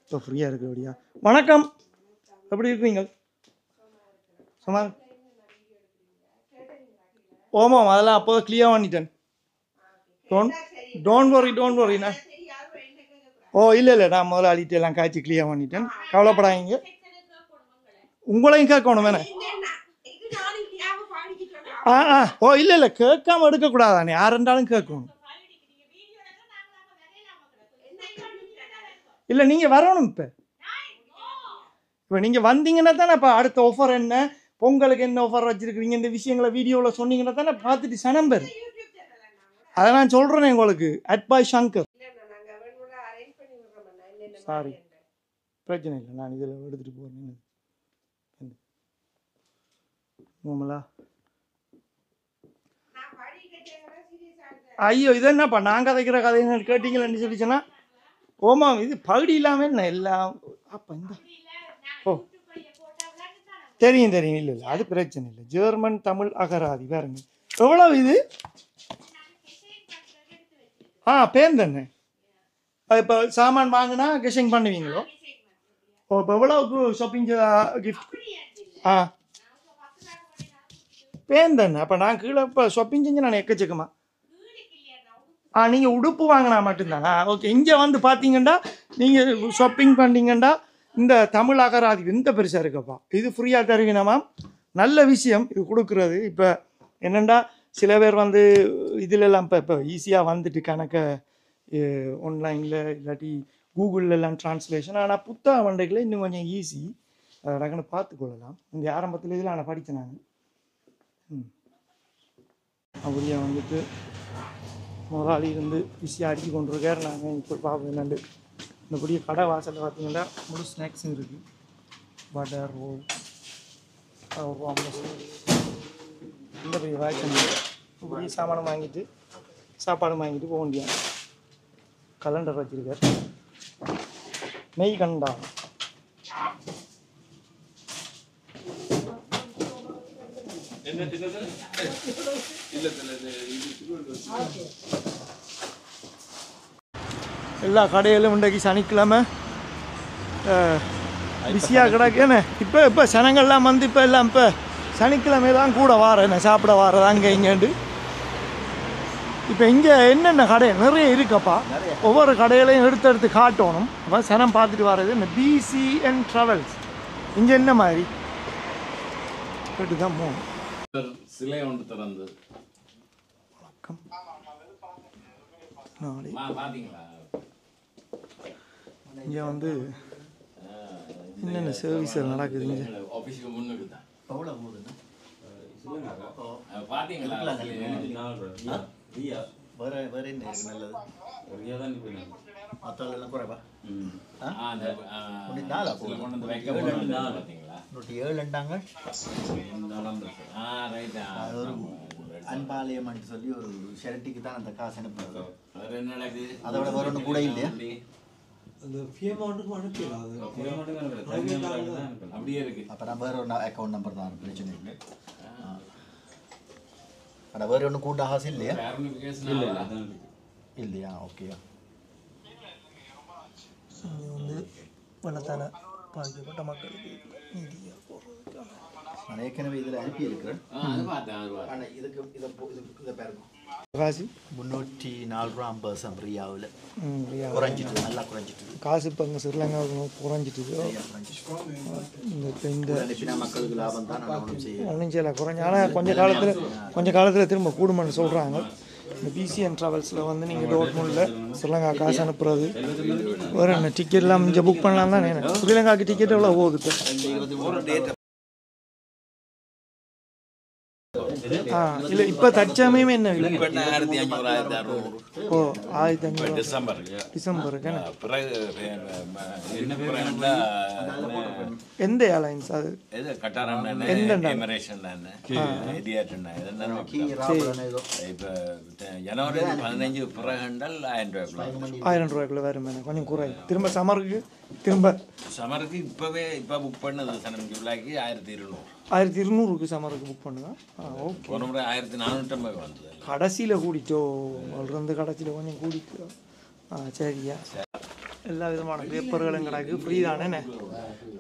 Speaker 1: இப்போ ஃப்ரீயாக இருக்கு அப்படியா. வணக்கம், எப்படி இருக்கீங்க? சும்மா ஓமாம் அதெல்லாம் அப்போ கிளியர் பண்ணிட்டேன். டோன்ட் வரி நான் இல்லை நான் முதல்ல அழிட்டு எல்லாம் காய்ச்சி கிளியர் பண்ணிட்டேன். கவலைப்படாதீங்க. உங்களையும் கேட்கணும் வேணே. இல்லை கேட்காம எடுக்கக்கூடாதானே, யார் இருந்தாலும் கேட்கணும். இல்லை நீங்கள் வரணும். இப்போ நீங்கள் வந்தீங்கன்னா தானே இப்போ அடுத்த ஆஃபர் என்ன, பொங்கலுக்கு என்ன ஆஃபர் வச்சுருக்கிறீங்க, இந்த விஷயங்களை வீடியோவில் சொன்னீங்கன்னா தானே பார்த்துட்டு சனம் பெறும். அதை நான் சொல்கிறேனே உங்களுக்கு. @by Shankar. சாரி, பிரச்சனை இல்லை, நான் இதில் எடுத்துகிட்டு போகிறேன். ஓமலா ஐயோ இது என்னப்பா நான் கதைக்கிற கதைன்னு கேட்டீங்களேன்னு சொல்லிச்சுன்னா ஓமா இது பகுதி இல்லாமல் என்ன எல்லாம் அப்போ இந்த ஓ தெரியும் இல்லை அது பிரச்சனை இல்லை. ஜெர்மன் தமிழ் அகராதி வேறுங்க. எவ்வளவு இது? பேன் தானே. இப்போ சாமான் வாங்கினா கெஷிங் பண்ணுவீங்களோ? ஓ இப்போ எவ்வளவுக்கு ஷாப்பிங் கிஃப்ட்? பேன் தானே. அப்போ நான் கீழே இப்போ ஷாப்பிங் செஞ்சு நான் எக்கச்சக்கமா. நீங்கள் உடுப்பு வாங்கினா மட்டும்தானா? ஓகே. இங்கே வந்து பார்த்தீங்கன்னா நீங்கள் ஷாப்பிங் பண்ணிங்கன்னா இந்த தமிழ் அகராதி எந்த பெருசாக இருக்கப்பா. இது ஃப்ரீயாக தருவீனா மேம்? நல்ல விஷயம் இது கொடுக்குறது. இப்போ என்னென்னா சில பேர் வந்து இதிலெல்லாம் இப்போ ஈஸியாக வந்துட்டு கணக்க ஆன்லைனில் இல்லாட்டி கூகுள்லாம் ட்ரான்ஸ்லேஷன். ஆனால் புத்தக வண்டைகளில் இன்னும் கொஞ்சம் ஈஸி, அதை டக்குன்னு பார்த்துக்கொள்ளலாம். இந்த ஆரம்பத்தில் இதில் நான் படித்தேன் நான். அப்படியே வந்துட்டு முதலாளி இருந்து பிஸியாக அடிச்சு கொண்டிருக்கார். நாங்கள் இப்போ பார்ப்போம் என்னண்டு. இந்த பெரிய கடை வாசலில் பார்த்தீங்கன்னா முழு ஸ்நாக்ஸும் இருக்குது. பட்டர் ரோல் இந்த பெரிய வாய்ச்சல் பெரிய சாமானம் வாங்கிட்டு சாப்பாடு வாங்கிட்டு போக முடியாது. கலண்டர் வச்சுருக்கார். நெய் கண்டா எல்லா கடையிலும் இன்றைக்கு சனிக்கிழமை பிஸியாக கிடக்குன்னு. இப்போ சனங்கள்லாம் வந்து இப்போ எல்லாம் இப்போ சனிக்கிழமை தான் கூட வாரேன் சாப்பிட வாரது அங்கே இங்கேண்டு. இப்போ இங்கே என்னென்ன கடை நிறைய இருக்கப்பா. ஒவ்வொரு கடையிலையும் எடுத்து காட்டணும். அப்போ சனம் பார்த்துட்டு வர்றது இந்த BCN ட்ராவல்ஸ். இங்கே என்ன மாதிரி கேட்டு தான் போகணும்.
Speaker 5: சிலை ஒன்று திறந்து
Speaker 1: வணக்கம். இங்கே வந்து என்னென்ன சர்வீஸ் நடக்குது இங்கே?
Speaker 5: ஆஃபீஸுக்கு முன்னுக்கு தான்
Speaker 3: அன்பாலயம் சொல்லி ஒரு ஷெரட்டிக்கு தான் அந்த காசு அனுப்புறது. அதோட வேற ஒன்று கூட இல்லையா?
Speaker 5: அப்படியே இருக்கு.
Speaker 3: அப்போ நான் வேற ஒரு அக்கௌண்ட் நம்பர் தான், பிரச்சனை இல்லை. அட வேற ஒன்று கூட்ட காசு இல்லையா? இல்லையா? ஓகேயா.
Speaker 1: வந்து பணத்தால் பாதிக்கப்பட்ட மக்களுக்கு நிதியாக போடுறதுக்கான
Speaker 3: நான் ஏற்கனவே இதில் அனுப்பியிருக்கிறேன்.
Speaker 5: அது பார்த்தேன்.
Speaker 3: ஆனால் இதுக்கு இதை பாருங்க.
Speaker 1: காசு
Speaker 3: 304 ரியாவில்
Speaker 1: ரியா
Speaker 3: குறைஞ்சிட்டு நல்லா குறைஞ்சிட்டு
Speaker 1: காசு இப்போ இங்கே ஸ்ரீலங்காவுக்கு குறைஞ்சிட்டுது இந்த
Speaker 3: அனுப்பினா மக்களுக்கு லாபம் தான் நான் ஒன்றும் செய்ய
Speaker 1: ஒன்றும் செய்யலை குறைஞ்சி ஆனால் கொஞ்ச காலத்தில் திரும்ப கூடுமென்னு சொல்கிறாங்க இந்த பிசிஎன் ட்ராவல்ஸில் வந்து நீங்கள் டோட்மூனில் ஸ்ரீலங்கா காசு அனுப்புறது வேறு என்ன டிக்கெட்லாம் இங்கே புக் பண்ணலாம் தான் ஸ்ரீலங்காவுக்கு டிக்கெட் எவ்வளோ போகுது இல்லை இப்போ தற்சமயமே என்ன இல்லை
Speaker 5: 1500
Speaker 1: ஓ 1500 டிசம்பருக்கு எந்த ஏர்லைன்ஸ் அது
Speaker 5: ஜனவரி 15 பிறகுண்டால்
Speaker 1: 1000 ரூபாய்க்குள்ள வேறு கொஞ்சம் குறை திரும்ப சமருக்கு
Speaker 5: இப்போ புக் பண்ணது சனம் ஜூலைக்கு
Speaker 1: 1200க்கு சமருக்கு புக் பண்ணுங்க ஓகே
Speaker 5: ஒரு முறை 1450 வந்தது
Speaker 1: கடைசியில் கூடிச்சோ அவர்ந்து கடைசியில் கொஞ்சம் கூடிச்சோ சரியா எல்லா விதமான பேப்பர்களும் கிடக்கு ஃப்ரீ தானே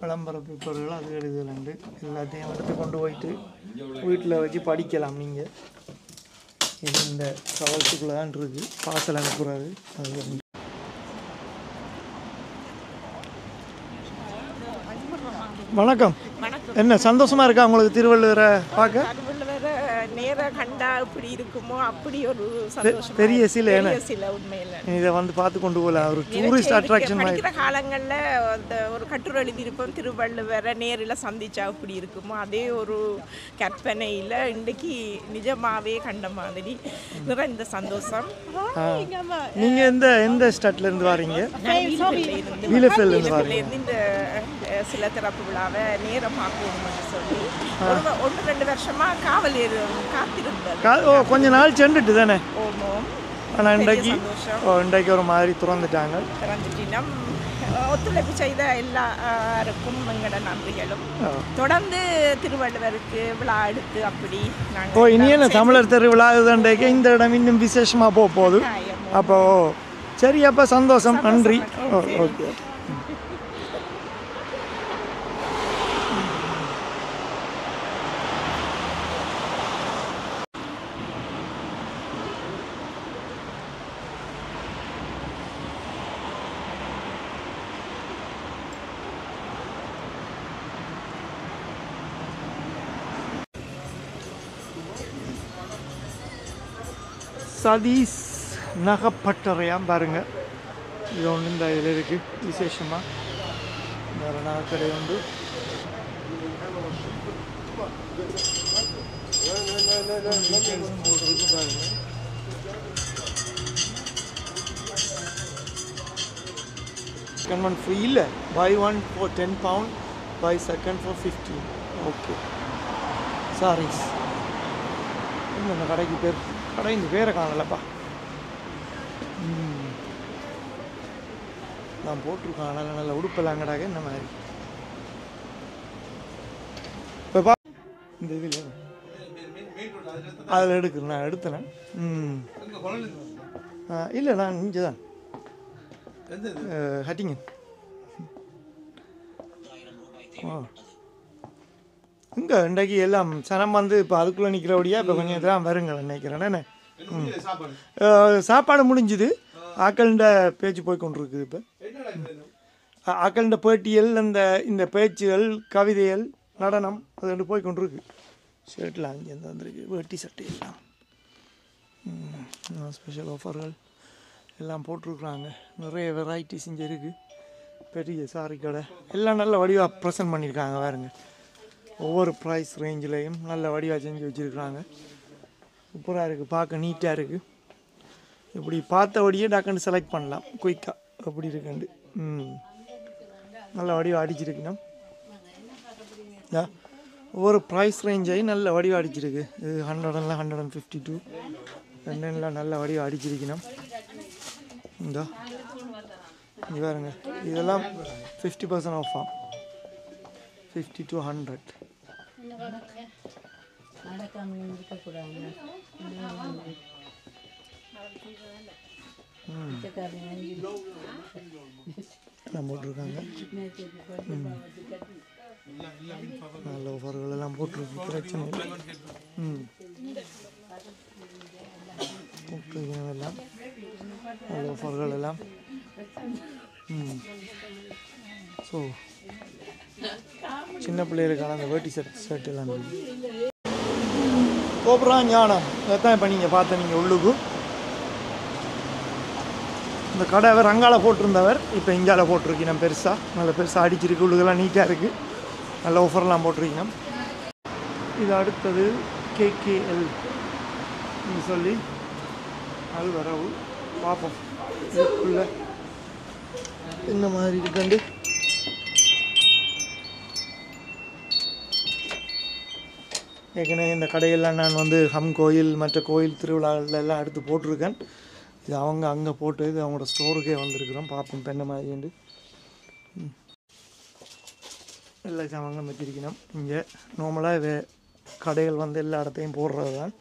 Speaker 1: விளம்பர பேப்பர்கள் அது எழுதுலண்டு எல்லாத்தையும் எடுத்து கொண்டு போயிட்டு வீட்டில் வச்சு படிக்கலாம் நீங்கள் இது இந்த ட்ராவல்ஸுக்குள்ளே தான் இருக்குது பார்சல் அனுப்புகிறது அது வணக்கம் என்ன சந்தோஷமா இருக்கா உங்களுக்கு திருவள்ளுவரை பார்க்க
Speaker 6: நேரா கண்டா இப்படி இருக்குமோ அப்படி ஒரு சந்தோஷம்
Speaker 1: பெரிய சிலை
Speaker 6: உண்மையில
Speaker 1: இதை வந்து பார்த்து கொண்டு போகலாம் ஒரு டூரிஸ்ட் அட்ராக்ஷன்
Speaker 6: படிக்கிற காலங்களில் அந்த ஒரு கட்டுரை எழுதியிருப்போம் திருவள்ளுவரை நேரில் சந்திச்சா அப்படி இருக்குமோ அதே ஒரு கற்பனையில் இன்றைக்கு நிஜமாவே கண்ட மாதிரி நிறைந்த சந்தோஷம்.
Speaker 1: நீங்கள் எந்த ஸ்டாட்ல இருந்து வரீங்க? வீலஃபெல்ல இருந்து வரீங்க.
Speaker 6: இந்த சில திறப்பு விழாவை நேரம் பார்க்கணும்னு சொல்லி 1-2 வருஷமா காவல் காத்திருந்தது.
Speaker 1: கொஞ்ச நாள் சென்றுட்டு தானே.
Speaker 6: ஓமோம்.
Speaker 1: ஆனால் இன்றைக்கு ஒரு மாதிரி திறந்துட்டாங்க.
Speaker 6: ஒத்துழைப்பு செய்த எல்லாருக்கும் எங்களோட நன்றிகளும். தொடர்ந்து திருவள்ளுவருக்கு விழா எடுத்து அப்படி
Speaker 1: இனிய தமிழர் திருவிழா இதுன்றைக்கு இந்த இடம் இன்னும் விசேஷமாக போகுது. அப்போ சரி, அப்போ சந்தோஷம், நன்றி. ஓகே. சதீஷ் நகைப்பட்டறையாம் பாருங்க. இது ஒன்று இந்த இதில் இருக்குது விசேஷமாக. வேறு நகைக்கடை உண்டு. போட்டுருக்கு பாருங்க. செகண்ட் ஒன் ஃப்ரீ இல்லை, buy one for £10, buy second for 15. Okay. Saris இந்த கடைக்கு கடை இந்த பேரை காணலப்பா. நான் போட்டிருக்கேன் நல்ல நல்ல உடுப்பெல்லாம் கடாக இந்த மாதிரி. இப்போ இந்த இதில் அதில் எடுக்கிறேன், நான் எடுத்தேன். இல்லை, நான் இங்கே தான் ஹட்டிங்க. இங்கே இன்றைக்கு எல்லாம் சனம் வந்து இப்போ அதுக்குள்ளே நிற்கிறபடியா இப்போ கொஞ்சம் இதெல்லாம் வருங்க நினைக்கிறேன். சாப்பாடு முடிஞ்சுது. ஆக்கள்கிட்ட பேச்சு போய் கொண்டிருக்குது. இப்போ ஆக்கள்கிட்ட பேட்டியல், இந்த பேச்சுகள், கவிதைகள், நடனம் அது ரெண்டு போய் கொண்டிருக்கு. ஷர்ட்லாம் அங்கேருந்து வந்திருக்கு, வேட்டி சட்டை எல்லாம் ஸ்பெஷல் ஆஃபர்கள் எல்லாம் போட்டிருக்குறாங்க. நிறைய வெரைட்டிஸ் இங்கே இருக்குது. பெரிய சாரி கடை எல்லாம் நல்ல வடிவாக ப்ரெசென்ட் பண்ணியிருக்காங்க. பாருங்க, ஒவ்வொரு ப்ரைஸ் ரேஞ்சிலையும் நல்ல வடிவாக செஞ்சு வச்சுருக்குறாங்க. சூப்பராக இருக்குது, பார்க்க நீட்டாக இருக்குது. இப்படி பார்த்தபடியே டாக்குன்னு செலக்ட் பண்ணலாம் குயிக்காக அப்படி இருக்குண்டு. நல்ல வடிவாக அடிச்சிருக்கணும். ஒவ்வொரு ப்ரைஸ் ரேஞ்சையும் நல்ல வடிவாக அடிச்சிருக்கு. இது 100 152 ரெண்டுலாம் நல்ல வடிவாக அடிச்சிருக்கணும். இந்த இது பாருங்க, இதெல்லாம் 50% ஆஃப் ஆம், 50 to 100. எல்லாம் போட்டிருக்காங்க. நல்ல ஆஃபர்கள் எல்லாம் போட்டிருக்கு, பிரச்சனை இல்லை. போட்டிருக்கணும் எல்லாம் ஆஃபர்கள் எல்லாம். ஸோ சின்ன பிள்ளைகளுக்கான அந்த வேட்டி ஷர்ட் எல்லாம் இருக்குது. கோபுரா ஞானம் அதான் இப்போ நீங்கள் பார்த்த நீங்கள் உள்ளுக்கு இந்த கடை அவர் அங்கால போட்டிருந்தவர் இப்போ இங்கால போட்டிருக்கணும். பெருசாக நல்ல பெருசாக அடிச்சிருக்கு, உள்ளுக்கெல்லாம் நீட்டாக இருக்குது, நல்ல ஆஃபர்லாம் போட்டிருக்கணும். இது அடுத்தது KKL சொல்லி அது வரவு பார்ப்போம் இதுக்குள்ள என்ன மாதிரி இருக்குண்டு. ஏற்கனவே இந்த கடையெல்லாம் நான் வந்து ஹம் கோயில் மற்ற கோயில் திருவிழாவில் எல்லாம் எடுத்து போட்டிருக்கேன். இது அவங்க அங்கே போட்டு இது அவங்களோட ஸ்டோருக்கே வந்திருக்கிறோம். பார்ப்போம் இப்போ என்ன மாதிரிண்டு. எல்லா சாமான்களும் வச்சிருக்கணும். இங்கே நார்மலாக கடைகள் வந்து எல்லா இடத்தையும் போடுறது தான்.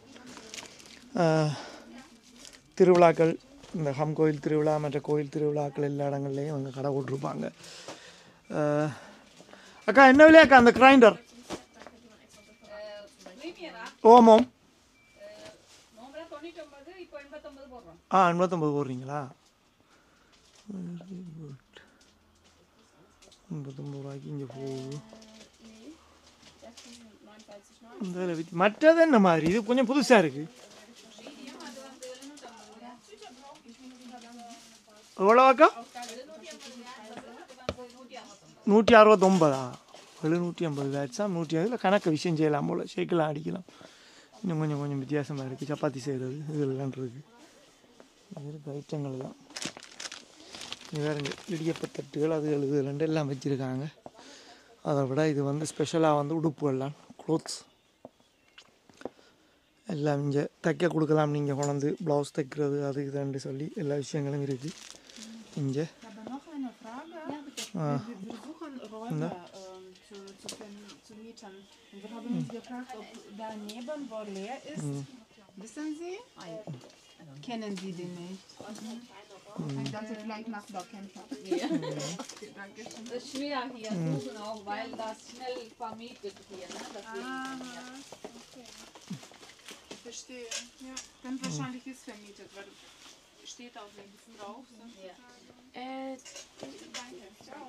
Speaker 1: திருவிழாக்கள் இந்த ஹம் கோயில் திருவிழா மற்ற கோயில் திருவிழாக்கள் எல்லா இடங்கள்லையும் அவங்க கடை போட்டிருப்பாங்க. அக்கா என்ன விலையாக்கா அந்த கிரைண்டர்? ஓமம் 89 போடுறீங்களா? 89 ரூபாய்க்கு இங்கே போகுது. மற்றது என்ன மாதிரி இது கொஞ்சம் புதுசாக இருக்குது. எவ்வளோக்கா? 169. 750 வேட்ஸா 150 கணக்கு விஷயம் செய்யலாம் போல், ஷேக்கெல்லாம் அடிக்கலாம். இன்னும் கொஞ்சம் வித்தியாசமாக இருக்குது. சப்பாத்தி செய்கிறது இதெல்லாம் இருக்குது. இது இருக்குது ஐட்டங்கள் எல்லாம். இது வேறுங்க இடியப்பத்தட்டுகள் அது எழுது ரெண்டு எல்லாம் வச்சுருக்காங்க. அதை விட இது வந்து ஸ்பெஷலாக வந்து உடுப்புகள்லாம் க்ளோத்ஸ் எல்லாம் இங்கே தைக்க கொடுக்கலாம். நீங்கள் கொண்டாந்து ப்ளவுஸ் தைக்கிறது அது இதுன்னு சொல்லி எல்லா விஷயங்களும் இருக்குது இங்கே.
Speaker 7: Wir haben uns gefragt, ob daneben, wo leer ist, wissen Sie? Kennen Sie den nicht? Dann können Sie vielleicht nach Dockenfer.
Speaker 8: Ja. Das ist schwer hier suchen auch, weil das schnell vermietet hier. Ne?
Speaker 7: Okay. Verstehe. Ja. Dann wahrscheinlich ist vermietet, weil steht auch links drauf.
Speaker 8: Ja.
Speaker 7: Danke. Ciao.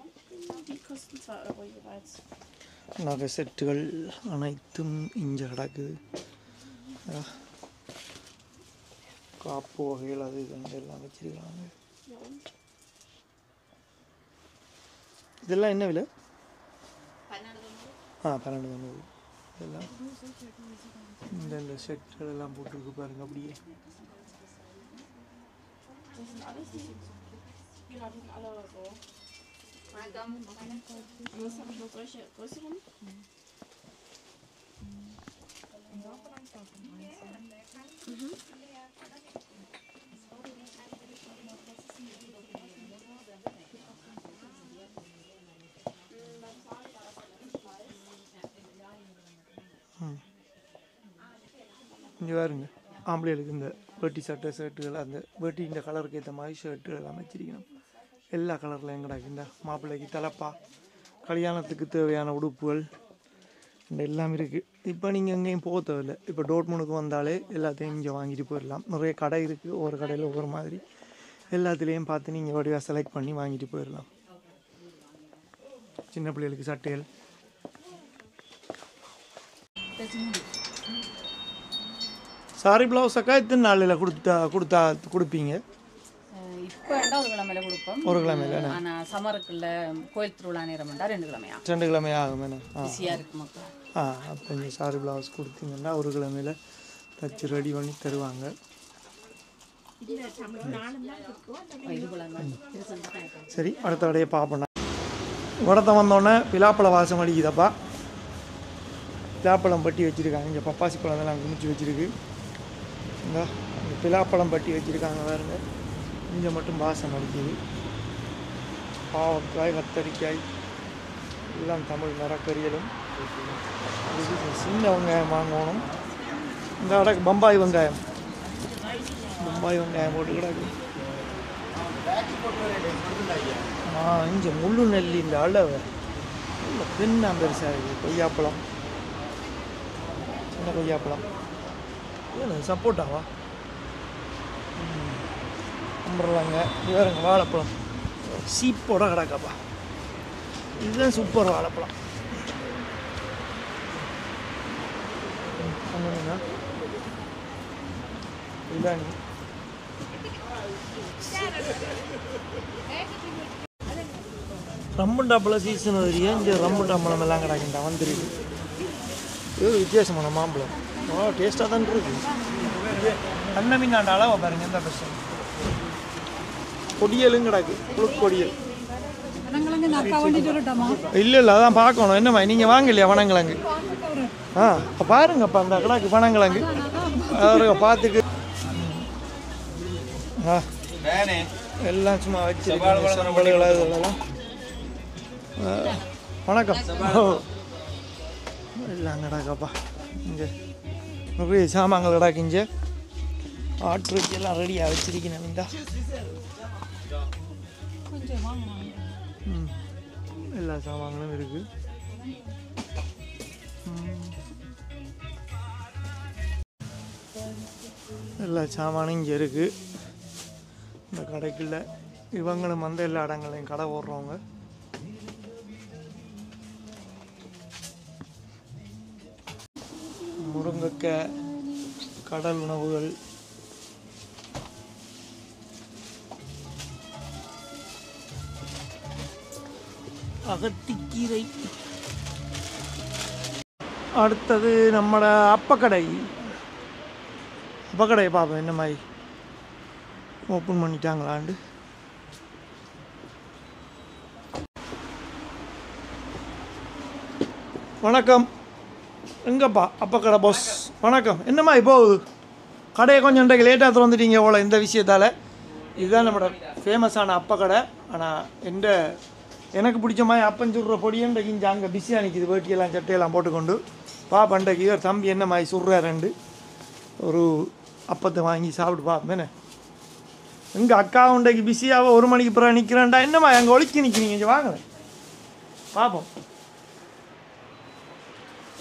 Speaker 8: Die kosten 2 Euro jeweils.
Speaker 1: நகை செட்டுகள் அனைத்தும் இங்கே கிடக்குது. காப்பு வகைகள் அது இது எல்லாம் வச்சிருக்காங்க. இதெல்லாம் என்ன விலை? 12. இதெல்லாம் இந்த செட்டுகள் எல்லாம் போட்டுருக்கு பாருங்க. அப்படியே
Speaker 8: Solche größeren?
Speaker 1: இங்கே பாருங்க ஆம்பளைகளுக்கு இந்த வேட்டி சட்டை ஷர்ட்டுகள் அந்த வேட்டி இந்த கலருக்கு ஏற்ற மாதிரி ஷர்ட்டுகள் எல்லாம் வச்சிருக்கணும். எல்லா கலர்லையும் கிடக்கு. இந்த மாப்பிள்ளைக்கு தலப்பா கல்யாணத்துக்கு தேவையான உடுப்புகள் இந்த எல்லாம் இருக்குது. இப்போ நீங்கள் எங்கேயும் போக தேவையில்லை. இப்போ டோட்மூனுக்கு வந்தாலே எல்லாத்தையும் இங்கே வாங்கிட்டு போயிடலாம். நிறைய கடை இருக்குது, ஒவ்வொரு கடையில் ஒவ்வொரு மாதிரி எல்லாத்துலேயும் பார்த்து நீங்கள் வடிவாக செலக்ட் பண்ணி வாங்கிட்டு போயிடலாம். சின்ன பிள்ளைகளுக்கு சட்டைகள் சாரி ப்ளவுஸ் அக்கா எத்தனை நாளில் கொடுப்பீங்க?
Speaker 9: இப்போ 2வது கிழமையில கொடுப்போம்.
Speaker 1: ஒரு கிழமையில.
Speaker 9: ஆனால் சமருக்குள்ள கோயில் திருவிழா நேரம் 2 கிழமையா?
Speaker 1: 2 கிழமை ஆகும்.
Speaker 9: பிஸியாக இருக்கு மக்கள்.
Speaker 1: அப்போ இந்த சாரி ப்ளவுஸ் கொடுத்தீங்கன்னா ஒரு கிழமையில் தச்சு ரெடி பண்ணி தருவாங்க. சரி, அடுத்த கடையை பார்ப்போம். உடத்த வந்தோடனே பிலாப்பழ வாசம் அடிக்குதப்பா. பிலாப்பழம் பட்டி வச்சுருக்காங்க. இங்கே பப்பாசி பழம்லாம் குமிச்சு வச்சுருக்கு. இந்த பிலாப்பழம் பட்டி வச்சுருக்காங்க பாருங்க. இங்கே மட்டும் வாசம் அடிக்குது. பாவக்காய், கத்தரிக்காய் எல்லாம் தமிழ் மரக்கறிகளும். சின்ன வெங்காயம் வாங்கணும். இந்த கடை பம்பாய் வெங்காயம் போட்டு கிடக்கு. இங்கே முள்ளு நெல்லி இந்த அளவு இல்லை பெண்ணா பெருசாக இருக்குது. கொய்யாப்பழம், சின்ன கொய்யாப்பழம். சப்போட்டாவா? அம்பர்லாங்க இவருங்க வாழைப்பழம் சீப்போட கிடக்காப்பா. இதுதான் சூப்பர் வாழைப்பழம். இதுதான் ரம்புண்டாப்பழம் சீசன் வரையா இங்கே ரம்புண்டாப்பழம் எல்லாம் கிடக்குண்டா வந்துருக்கு. இது ஒரு வித்தியாசமான மாம்பழம். டேஸ்ட்டாக தான் இருக்குது. அண்ணன் மீனாண்ட அளவை பாருங்க எந்த பிரச்சனை. கொடியலும் கிடக்கு புழுக்கொடியல். இல்லை இல்லை அதான் பார்க்கணும். என்னம்மா நீங்கள் வாங்க இல்லையா வனங்கிழங்கு? பாருங்கப்பா அந்த கிடக்கு வனங்கிழங்கு அவருங்க பார்த்துக்கு. எல்லாம் சும்மா வச்சு இதெல்லாம். வணக்கம். எல்லாம் கிடக்காப்பா இங்கே நிறைய சாமான்கள் கிடக்கு. இங்கே ஆட்டு எல்லாம் ரெடியாக வச்சிருக்கேன். இந்தா எல்லா சாமான்களும் இருக்கு. எல்லா சாமானும் இங்கே இருக்கு. இந்த கடைக்குள்ள இவங்களும் வந்து எல்லா இடங்களையும் கடை ஓடுறவங்க. முருங்கைக்காய், கடல் உணவுகள், அகத்திக்கீரை. அடுத்தது நம்மளோட அப்பக்கடையை பார்ப்போம் என்ன மாதிரி ஓப்பன் பண்ணிட்டாங்களாண்டு. வணக்கம். எங்கப்பா அப்பக்கடை பாஸ்? வணக்கம். என்னம்மா போகுது கடையை கொஞ்சம் இன்றைக்கு லேட்டாக திறந்துட்டீங்க போல இந்த விஷயத்தால். இதுதான் நம்மளோட ஃபேமஸான அப்பக்கடை. ஆனால் எனக்கு பிடிச்ச மாதிரி அப்பஞ்சுடுற பொடியும் இன்றைக்கு இங்கே அங்கே பிஸியாக நிற்கிது. வேட்டியெல்லாம் சட்டையெல்லாம் போட்டுக்கொண்டு பாப்பண்டைக்கு ஒரு தம்பி என்ன மாதிரி சுடுறாருண்டு ஒரு அப்பத்தை வாங்கி சாப்பிட்டு பார்ப்பேன். எங்கள் அக்கா உண்டைக்கு பிஸியாக 1 மணிக்கு பிறகு நிற்கிறேன்டா. என்னம்மா அங்கே ஒழிக்கி நிற்கிறீங்க? இங்கே வாங்க பார்ப்போம்.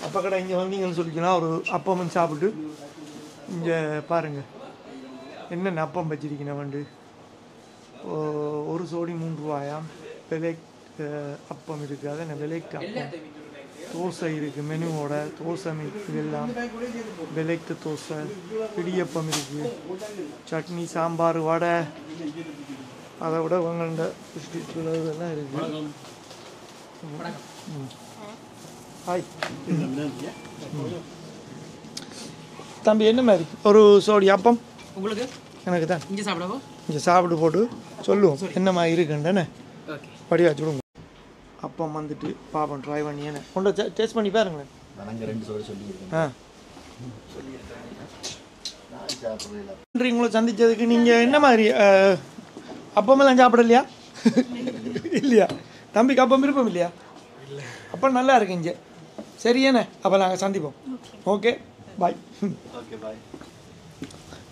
Speaker 1: அப்பக்கடை இங்கே வந்தீங்கன்னு சொல்லிக்கலாம். ஒரு அப்பம் சாப்பிட்டு இங்கே பாருங்கள் என்னென்ன அப்பம் வச்சிருக்கேன். வந்து ஒரு சோடி 3 ரூபாயாம். விலை அப்பம் இருக்குது. அது என்ன விலைக்கு அப்பம். தோசை இருக்குது மெனுவோட. தோசை இதெல்லாம் விலைக்கு தோசை. இடியப்பம் இருக்குது. சட்னி, சாம்பார், வடை. அதை விட உங்கள்கிட்ட இதெல்லாம் இருக்குது. ஹாய் தம்பி. என்ன மாதிரி ஒரு சோடி அப்பம் உங்களுக்கு? எனக்கு தான். இங்கே சாப்பிட்டு போட்டு சொல்லுவோம் என்ன மாதிரி இருக்குன்னு படியா சொல்லுங்க. அப்பம் வந்துட்டு பாப்போம் ட்ரை பண்ணி என்ன கொண்டு டேஸ்ட் பண்ணி பாருங்களேன். நன்றி உங்களை சந்தித்ததுக்கு. நீங்கள் என்ன மாதிரி அப்பமெல்லாம் சாப்பிடலையா? இல்லையா? தம்பிக்கு அப்பம் விருப்பம் இல்லையா? அப்போ நல்லா இருக்கு இங்கே. சரியானே? அப்போ நாங்கள் சந்திப்போம். Okay bye.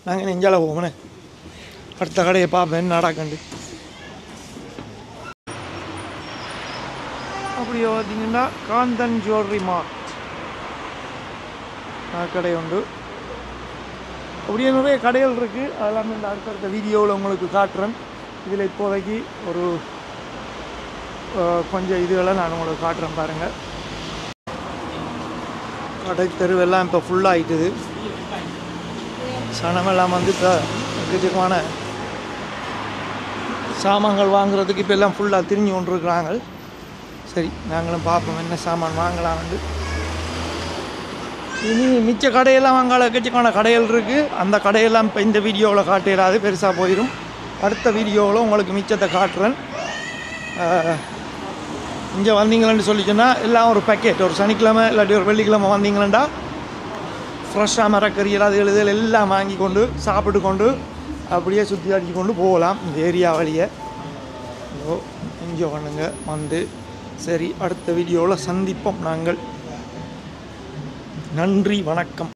Speaker 1: நாங்கள் நெஞ்சால போவோம்ண்ணே. அடுத்த கடையை பார்ப்பேன் நடக்கண்டு. அப்படியே பார்த்தீங்கன்னா காந்தன் ஜுவல்லரி மார்ட் கடை உண்டு. அப்படியே நிறைய கடைகள் இருக்குது. அதெல்லாமே இந்த அடுத்தடுத்த வீடியோவில் உங்களுக்கு காட்டுறேன். இதில் இப்போதைக்கு ஒரு கொஞ்சம் இதுகளை நான் உங்களுக்கு காட்டுறேன் பாருங்கள். கடை தெருவெல்லாம் இப்போ ஃபுல்லாகிட்டுது. சனமெல்லாம் வந்து இப்போ எக்கச்சக்கமான சாமான்கள் வாங்குறதுக்கு இப்போ எல்லாம் ஃபுல்லாக திரிஞ்சு கொண்டிருக்கிறாங்க. சரி நாங்களும் பார்ப்போம் என்ன சாமான் வாங்கலாம். வந்து இனி மிச்ச கடையெல்லாம் வாங்காத எக்கச்சக்கமான கடைகள் இருக்குது. அந்த கடையெல்லாம் இப்போ இந்த வீடியோவில் காட்டிடாது, பெருசாக போயிடும். அடுத்த வீடியோவில் உங்களுக்கு மிச்சத்தை காட்டுறேன். இங்கே வந்தீங்களேன்னு சொல்லிச்சுன்னா எல்லாம் ஒரு பேக்கெட். ஒரு சனிக்கிழமை இல்லாட்டி ஒரு வெள்ளிக்கிழமை வந்தீங்களேண்டா ஃப்ரெஷ்ஷாக மரக்கறிகள் அது எழுதல் எல்லாம் வாங்கி கொண்டு சாப்பிட்டு கொண்டு அப்படியே சுற்றி அடிச்சு கொண்டு போகலாம் இந்த ஏரியா வழியை. என்ஜாய் பண்ணுங்க வந்து. சரி அடுத்த வீடியோவில் சந்திப்போம் நாங்கள். நன்றி, வணக்கம்.